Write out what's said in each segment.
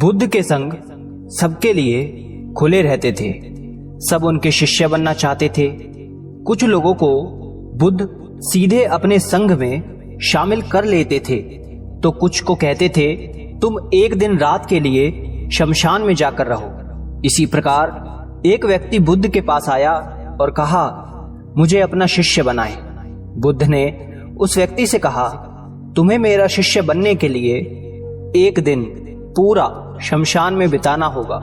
बुद्ध के संग सबके लिए खुले रहते थे। सब उनके शिष्य बनना चाहते थे। कुछ लोगों को बुद्ध सीधे अपने संघ में शामिल कर लेते थे, तो कुछ को कहते थे तुम एक दिन रात के लिए शमशान में जाकर रहो। इसी प्रकार एक व्यक्ति बुद्ध के पास आया और कहा, मुझे अपना शिष्य बनाए। बुद्ध ने उस व्यक्ति से कहा, तुम्हें मेरा शिष्य बनने के लिए एक दिन पूरा शमशान में बिताना होगा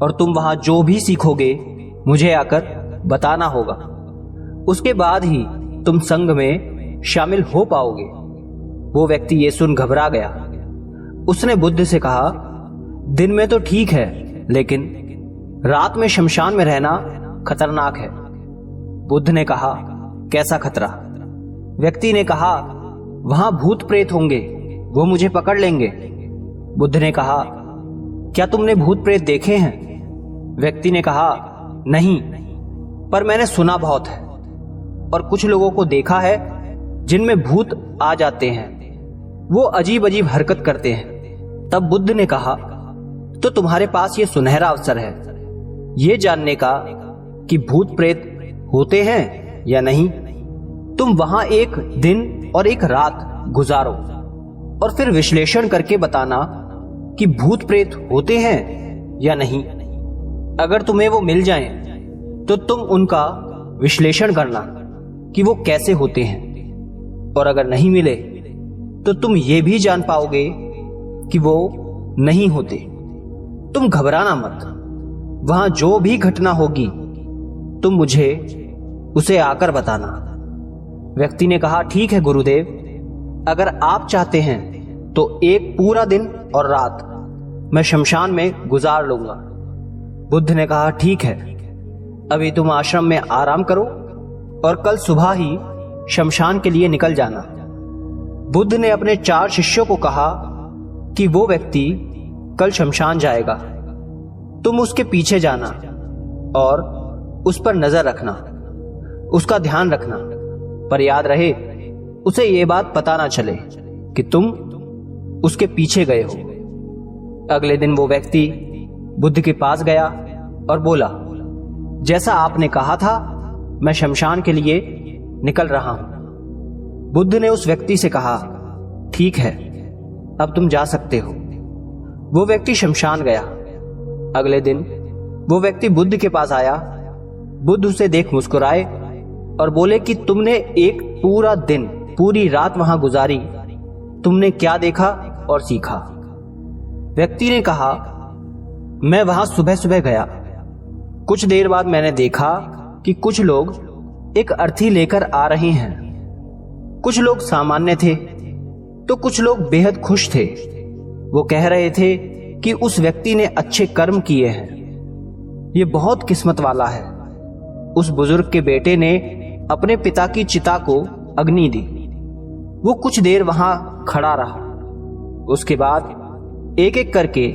और तुम वहां जो भी सीखोगे मुझे आकर बताना होगा। उसके बाद ही तुम संघ में शामिल हो पाओगे। वो व्यक्ति ये सुन घबरा गया। उसने बुद्ध से कहा, दिन में तो ठीक है, लेकिन रात में शमशान में रहना खतरनाक है। बुद्ध ने कहा, कैसा खतरा? व्यक्ति ने कहा, वहां भूत प्रेत होंगे, वो मुझे पकड़ लेंगे। बुद्ध ने कहा, क्या तुमने भूत प्रेत देखे हैं? व्यक्ति ने कहा, नहीं, पर मैंने सुना बहुत है और कुछ लोगों को देखा है जिनमें भूत आ जाते हैं। वो अजीब अजीब हरकत करते हैं। तब बुद्ध ने कहा, तो तुम्हारे पास ये सुनहरा अवसर है ये जानने का कि भूत प्रेत होते हैं या नहीं। तुम वहां एक दिन और एक रात गुजारो और फिर विश्लेषण करके बताना कि भूत प्रेत होते हैं या नहीं। अगर तुम्हें वो मिल जाएं, तो तुम उनका विश्लेषण करना कि वो कैसे होते हैं, और अगर नहीं मिले तो तुम ये भी जान पाओगे कि वो नहीं होते। तुम घबराना मत। वहां जो भी घटना होगी तुम मुझे उसे आकर बताना। व्यक्ति ने कहा, ठीक है गुरुदेव, अगर आप चाहते हैं तो एक पूरा दिन और रात मैं शमशान में गुजार लूंगा। बुद्ध ने कहा, ठीक है, अभी तुम आश्रम में आराम करो और कल सुबह ही शमशान के लिए निकल जाना। बुद्ध ने अपने 4 शिष्यों को कहा कि वो व्यक्ति कल शमशान जाएगा, तुम उसके पीछे जाना और उस पर नजर रखना, उसका ध्यान रखना, पर याद रहे उसे ये बात पता ना चले कि तुम उसके पीछे गए हो। अगले दिन वो व्यक्ति बुद्ध के पास गया और बोला, जैसा आपने कहा था मैं शमशान के लिए निकल रहा हूं। बुद्ध ने उस व्यक्ति से कहा, ठीक है, अब तुम जा सकते हो। वो व्यक्ति शमशान गया। अगले दिन वो व्यक्ति बुद्ध के पास आया। बुद्ध उसे देख मुस्कुराए और बोले कि तुमने एक पूरा दिन पूरी रात वहां गुजारी, तुमने क्या देखा और सीखा? व्यक्ति ने कहा, मैं वहां सुबह सुबह गया। कुछ देर बाद मैंने देखा कि कुछ लोग एक अर्थी लेकर आ रहे हैं। कुछ लोग सामान्य थे तो कुछ लोग बेहद खुश थे। वो कह रहे थे कि उस व्यक्ति ने अच्छे कर्म किए हैं, ये बहुत किस्मत वाला है। उस बुजुर्ग के बेटे ने अपने पिता की चिता को अग्नि दी। वो कुछ देर वहां खड़ा रहा। उसके बाद एक एक करके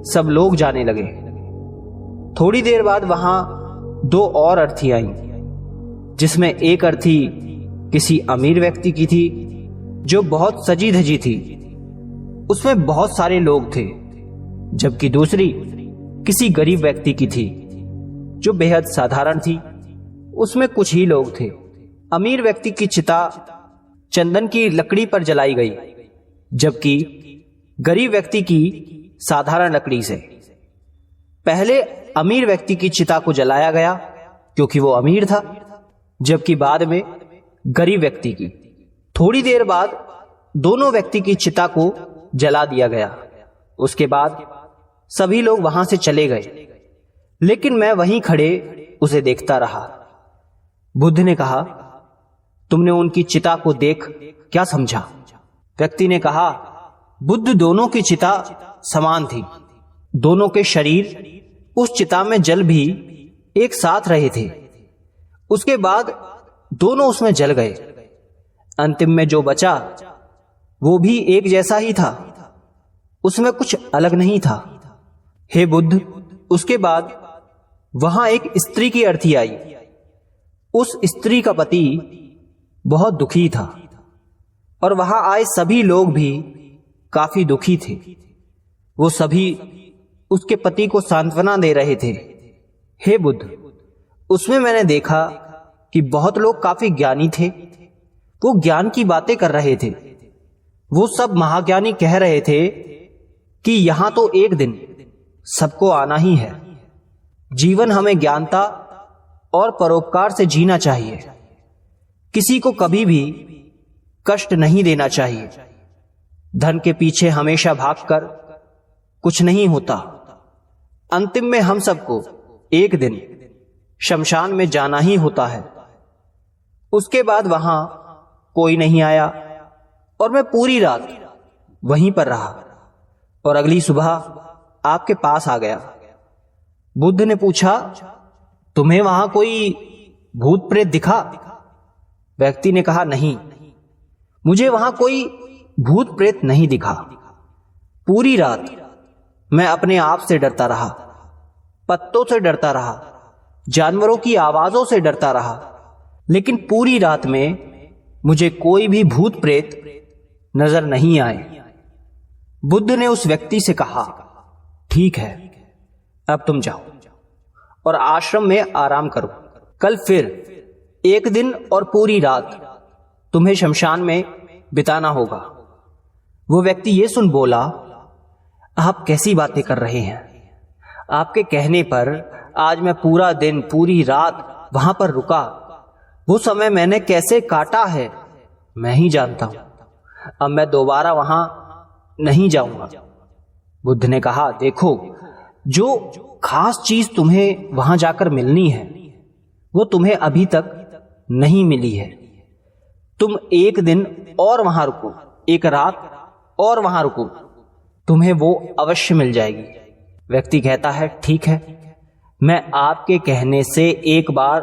सब लोग जाने लगे। थोड़ी देर बाद वहां 2 और अर्थी आईं, जिसमें एक अर्थी किसी अमीर व्यक्ति की थी जो बहुत सजी धजी थी। उसमें बहुत सारे लोग थे, जबकि दूसरी किसी गरीब व्यक्ति की थी जो बेहद साधारण थी। उसमें कुछ ही लोग थे। अमीर व्यक्ति की चिता चंदन की लकड़ी पर जलाई गई, जबकि गरीब व्यक्ति की साधारण लकड़ी से। पहले अमीर व्यक्ति की चिता को जलाया गया क्योंकि वो अमीर था, जबकि बाद में गरीब व्यक्ति की। थोड़ी देर बाद दोनों व्यक्ति की चिता को जला दिया गया। उसके बाद सभी लोग वहां से चले गए, लेकिन मैं वहीं खड़े उसे देखता रहा। बुद्ध ने कहा, तुमने उनकी चिता को देख क्या समझा? व्यक्ति ने कहा, बुद्ध दोनों की चिता समान थी। दोनों के शरीर उस चिता में जल भी एक साथ रहे थे। उसके बाद दोनों उसमें जल गए। अंतिम में जो बचा वो भी एक जैसा ही था, उसमें कुछ अलग नहीं था। हे बुद्ध, उसके बाद वहां एक स्त्री की अर्थी आई। उस स्त्री का पति बहुत दुखी था और वहां आए सभी लोग भी काफी दुखी थे। वो सभी उसके पति को सांत्वना दे रहे थे। हे बुद्ध, उसमें मैंने देखा कि बहुत लोग काफी ज्ञानी थे। वो ज्ञान की बातें कर रहे थे। वो सब महाज्ञानी कह रहे थे कि यहां तो एक दिन सबको आना ही है। जीवन हमें ज्ञानता और परोपकार से जीना चाहिए। किसी को कभी भी कष्ट नहीं देना चाहिए। धन के पीछे हमेशा भागकर कुछ नहीं होता। अंतिम में हम सबको एक दिन शमशान में जाना ही होता है। उसके बाद वहां कोई नहीं आया और मैं पूरी रात वहीं पर रहा और अगली सुबह आपके पास आ गया। बुद्ध ने पूछा, तुम्हें वहां कोई भूत प्रेत दिखा? व्यक्ति ने कहा, नहीं, मुझे वहां कोई भूत प्रेत नहीं दिखा। पूरी रात मैं अपने आप से डरता रहा, पत्तों से डरता रहा, जानवरों की आवाजों से डरता रहा, लेकिन पूरी रात में मुझे कोई भी भूत प्रेत नजर नहीं आए। बुद्ध ने उस व्यक्ति से कहा, ठीक है, अब तुम जाओ और आश्रम में आराम करो। कल फिर एक दिन और पूरी रात तुम्हें शमशान में बिताना होगा। वो व्यक्ति ये सुन बोला, आप कैसी बातें कर रहे हैं? आपके कहने पर आज मैं पूरा दिन पूरी रात वहां पर रुका। वो समय मैंने कैसे काटा है मैं ही जानता हूं। अब मैं दोबारा वहां नहीं जाऊंगा। बुद्ध ने कहा, देखो, जो खास चीज तुम्हें वहां जाकर मिलनी है वो तुम्हें अभी तक नहीं मिली है। तुम एक दिन और वहां रुको, एक रात और वहां रुको, तुम्हें वो अवश्य मिल जाएगी। व्यक्ति कहता है, ठीक है, मैं आपके कहने से एक बार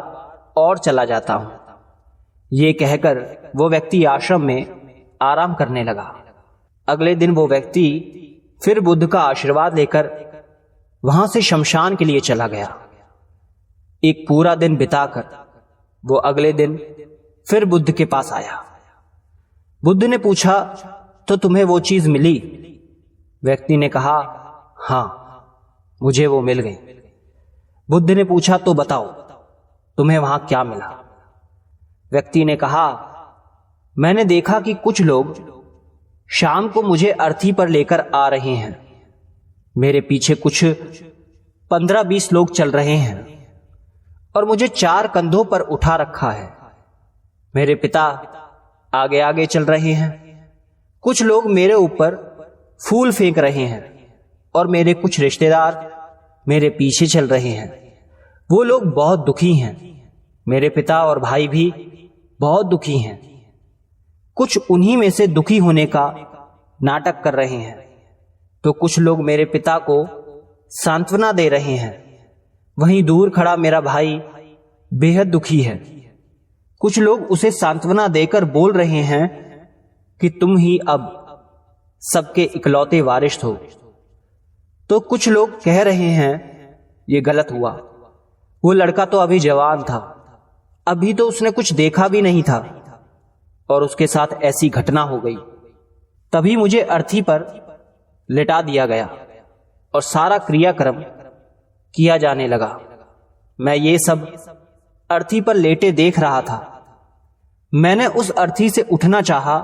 और चला जाता हूं। ये कहकर वो व्यक्ति आश्रम में आराम करने लगा। अगले दिन वो व्यक्ति फिर बुद्ध का आशीर्वाद लेकर वहां से शमशान के लिए चला गया। एक पूरा दिन बिताकर वो अगले दिन फिर बुद्ध के पास आया। बुद्ध ने पूछा, तो तुम्हें वो चीज मिली? व्यक्ति ने कहा, हां, मुझे वो मिल गई। बुद्ध ने पूछा, तो बताओ तुम्हें वहां क्या मिला? व्यक्ति ने कहा, मैंने देखा कि कुछ लोग शाम को मुझे अर्थी पर लेकर आ रहे हैं। मेरे पीछे कुछ 15-20 लोग चल रहे हैं और मुझे 4 कंधों पर उठा रखा है। मेरे पिता आगे आगे चल रहे हैं। कुछ लोग मेरे ऊपर फूल फेंक रहे हैं और मेरे कुछ रिश्तेदार मेरे पीछे चल रहे हैं। वो लोग बहुत दुखी हैं। मेरे पिता और भाई भी बहुत दुखी हैं। कुछ उन्हीं में से दुखी होने का नाटक कर रहे हैं, तो कुछ लोग मेरे पिता को सांत्वना दे रहे हैं। वहीं दूर खड़ा मेरा भाई बेहद दुखी है। कुछ लोग उसे सांत्वना देकर बोल रहे हैं कि तुम ही अब सबके इकलौते वारिस हो। तो कुछ लोग कह रहे हैं, ये गलत हुआ। वो लड़का तो अभी जवान था, अभी तो उसने कुछ देखा भी नहीं था और उसके साथ ऐसी घटना हो गई। तभी मुझे अर्थी पर लिटा दिया गया और सारा क्रियाक्रम किया जाने लगा। मैं ये सब अर्थी पर लेटे देख रहा था। मैंने उस अर्थी से उठना चाहा,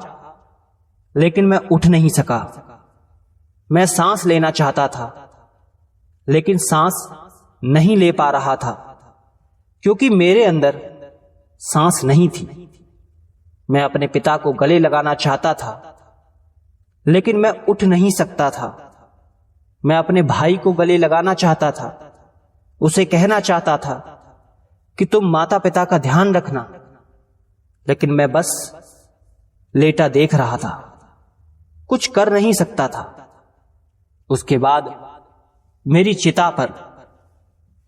लेकिन मैं उठ नहीं सका। मैं सांस लेना चाहता था, लेकिन सांस नहीं ले पा रहा था, क्योंकि मेरे अंदर सांस नहीं थी। मैं अपने पिता को गले लगाना चाहता था, लेकिन मैं उठ नहीं सकता था। मैं अपने भाई को गले लगाना चाहता था, उसे कहना चाहता था कि तुम माता पिता का ध्यान रखना, लेकिन मैं बस लेटा देख रहा था, कुछ कर नहीं सकता था। उसके बाद मेरी चिता पर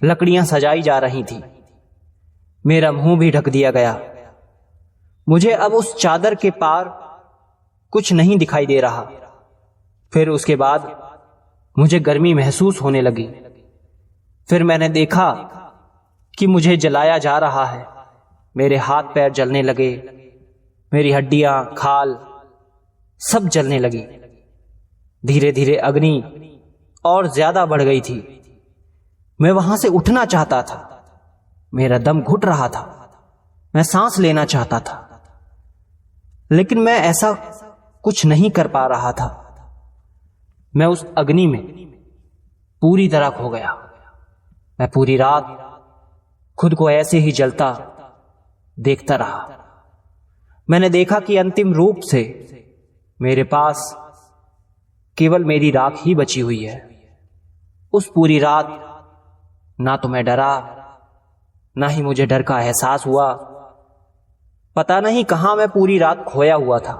लकड़ियां सजाई जा रही थी। मेरा मुंह भी ढक दिया गया। मुझे अब उस चादर के पार कुछ नहीं दिखाई दे रहा। फिर उसके बाद मुझे गर्मी महसूस होने लगी। फिर मैंने देखा कि मुझे जलाया जा रहा है। मेरे हाथ पैर जलने लगे, मेरी हड्डियां, खाल सब जलने लगी। धीरे धीरे अग्नि और ज्यादा बढ़ गई थी। मैं वहां से उठना चाहता था, मेरा दम घुट रहा था, मैं सांस लेना चाहता था, लेकिन मैं ऐसा कुछ नहीं कर पा रहा था। मैं उस अग्नि में पूरी तरह खो गया। मैं पूरी रात खुद को ऐसे ही जलता देखता रहा। मैंने देखा कि अंतिम रूप से मेरे पास केवल मेरी राख ही बची हुई है। उस पूरी रात ना तो मैं डरा, ना ही मुझे डर का एहसास हुआ। पता नहीं कहां मैं पूरी रात खोया हुआ था।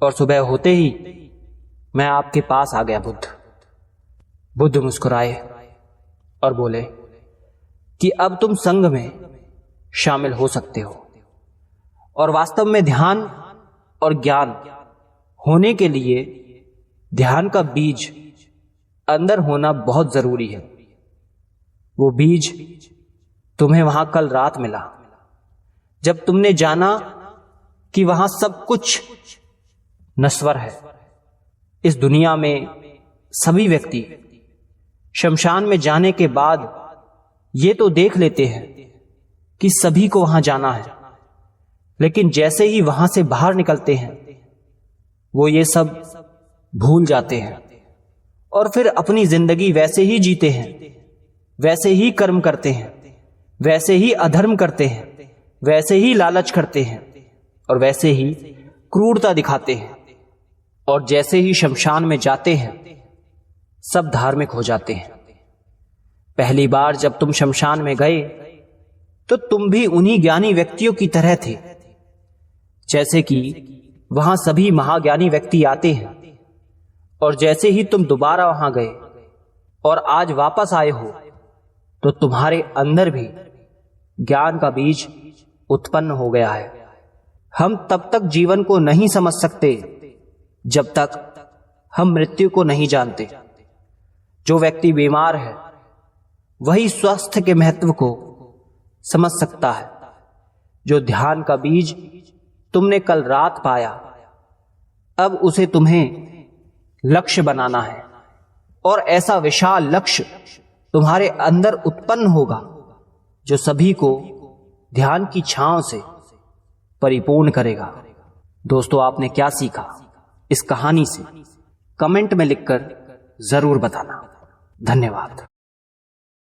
और सुबह होते ही मैं आपके पास आ गया। बुद्ध मुस्कुराए और बोले कि अब तुम संघ में शामिल हो सकते हो, और वास्तव में ध्यान और ज्ञान होने के लिए ध्यान का बीज अंदर होना बहुत जरूरी है। वो बीज तुम्हें वहां कल रात मिला, जब तुमने जाना कि वहां सब कुछ नश्वर है। इस दुनिया में सभी व्यक्ति शमशान में जाने के बाद ये तो देख लेते हैं कि सभी को वहां जाना है, लेकिन जैसे ही वहां से बाहर निकलते हैं वो ये सब भूल जाते हैं और फिर अपनी जिंदगी वैसे ही जीते हैं, वैसे ही कर्म करते हैं, वैसे ही अधर्म करते हैं, वैसे ही लालच करते हैं और वैसे ही क्रूरता दिखाते हैं। और जैसे ही शमशान में जाते हैं सब धार्मिक हो जाते हैं। पहली बार जब तुम शमशान में गए तो तुम भी उन्हीं ज्ञानी व्यक्तियों की तरह थे, जैसे कि वहां सभी महाज्ञानी व्यक्ति आते हैं। और जैसे ही तुम दोबारा वहां गए और आज वापस आए हो तो तुम्हारे अंदर भी ज्ञान का बीज उत्पन्न हो गया है। हम तब तक जीवन को नहीं समझ सकते जब तक हम मृत्यु को नहीं जानते। जो व्यक्ति बीमार है वही स्वास्थ्य के महत्व को समझ सकता है। जो ध्यान का बीज तुमने कल रात पाया, अब उसे तुम्हें लक्ष्य बनाना है, और ऐसा विशाल लक्ष्य तुम्हारे अंदर उत्पन्न होगा जो सभी को ध्यान की छांव से परिपूर्ण करेगा। दोस्तों, आपने क्या सीखा इस कहानी से कमेंट में लिखकर जरूर बताना। धन्यवाद।